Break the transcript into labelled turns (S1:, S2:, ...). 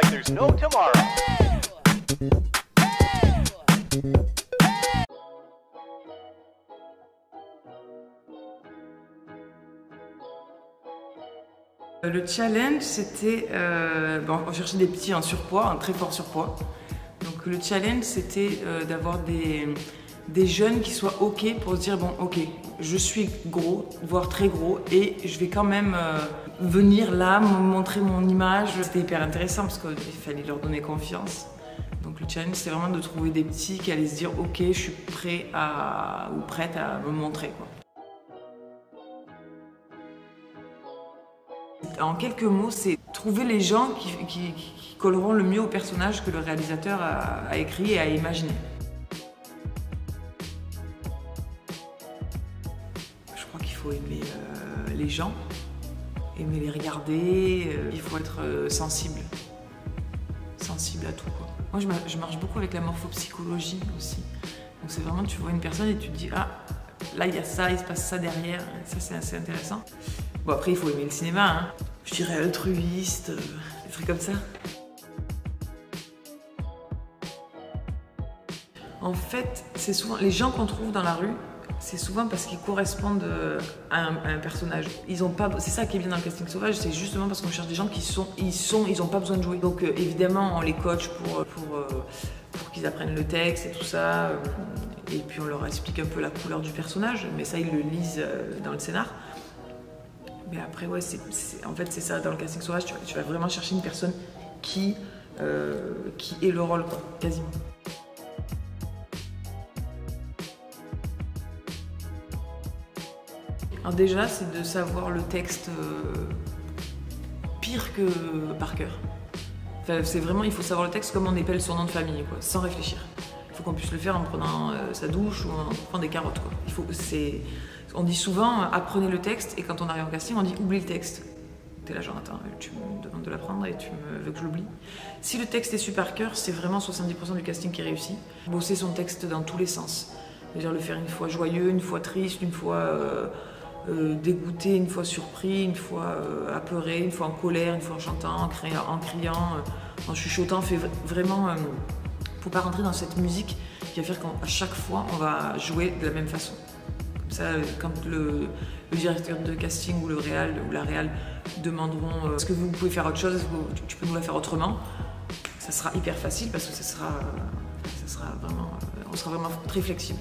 S1: like there's no tomorrow.
S2: Le challenge, c'était, on cherchait des petits en surpoids, un très fort surpoids. Donc le challenge, c'était d'avoir des jeunes qui soient OK pour se dire, bon, OK, je suis gros, voire très gros, et je vais quand même venir là, me montrer mon image. C'était hyper intéressant parce qu'il fallait leur donner confiance. Donc le challenge, c'est vraiment de trouver des petits qui allaient se dire, OK, je suis prêt ou prête à me montrer, quoi. En quelques mots, c'est trouver les gens qui colleront le mieux au personnage que le réalisateur a écrit et a imaginé. Je crois qu'il faut aimer les gens, aimer les regarder, il faut être sensible à tout, quoi. Moi, je marche beaucoup avec la morphopsychologie aussi. Donc c'est vraiment, tu vois une personne et tu te dis, ah, là il y a ça, il se passe ça derrière, ça c'est assez intéressant. Bon, après il faut aimer le cinéma, hein. Je dirais altruiste, des trucs comme ça. En fait, c'est souvent les gens qu'on trouve dans la rue, c'est souvent parce qu'ils correspondent à un personnage. Ils ont pas, c'est ça qui est bien dans le casting sauvage, c'est justement parce qu'on cherche des gens ils ont pas besoin de jouer. Donc évidemment, on les coach pour qu'ils apprennent le texte et tout ça. Et puis on leur explique un peu la couleur du personnage, mais ça ils le lisent dans le scénar. Mais après, ouais, en fait, c'est ça, dans le casting sauvage, tu vas vraiment chercher une personne qui est le rôle, quoi, quasiment. Alors déjà, c'est de savoir le texte pire que par cœur. Enfin, c'est vraiment, il faut savoir le texte comme on épelle son nom de famille, quoi, sans réfléchir. Il faut qu'on puisse le faire en prenant sa douche ou en prenant des carottes, quoi. On dit souvent, apprenez le texte, et quand on arrive en casting, on dit, oublie le texte. T'es là, genre, attends, tu me demandes de l'apprendre et tu veux que je l'oublie. Si le texte est su par cœur, c'est vraiment 70% du casting qui réussit. Bosser son texte dans tous les sens. C'est-à-dire le faire une fois joyeux, une fois triste, une fois dégoûté, une fois surpris, une fois apeuré, une fois en colère, une fois en chantant, en criant, en chuchotant. Vraiment, faut pas rentrer dans cette musique qui va faire qu'à chaque fois, on va jouer de la même façon. Ça, quand le directeur de casting ou le réal ou la réal demanderont est-ce que vous pouvez faire autre chose, est-ce que tu peux nous la faire autrement, ça sera hyper facile parce que ça sera vraiment, on sera vraiment très flexible.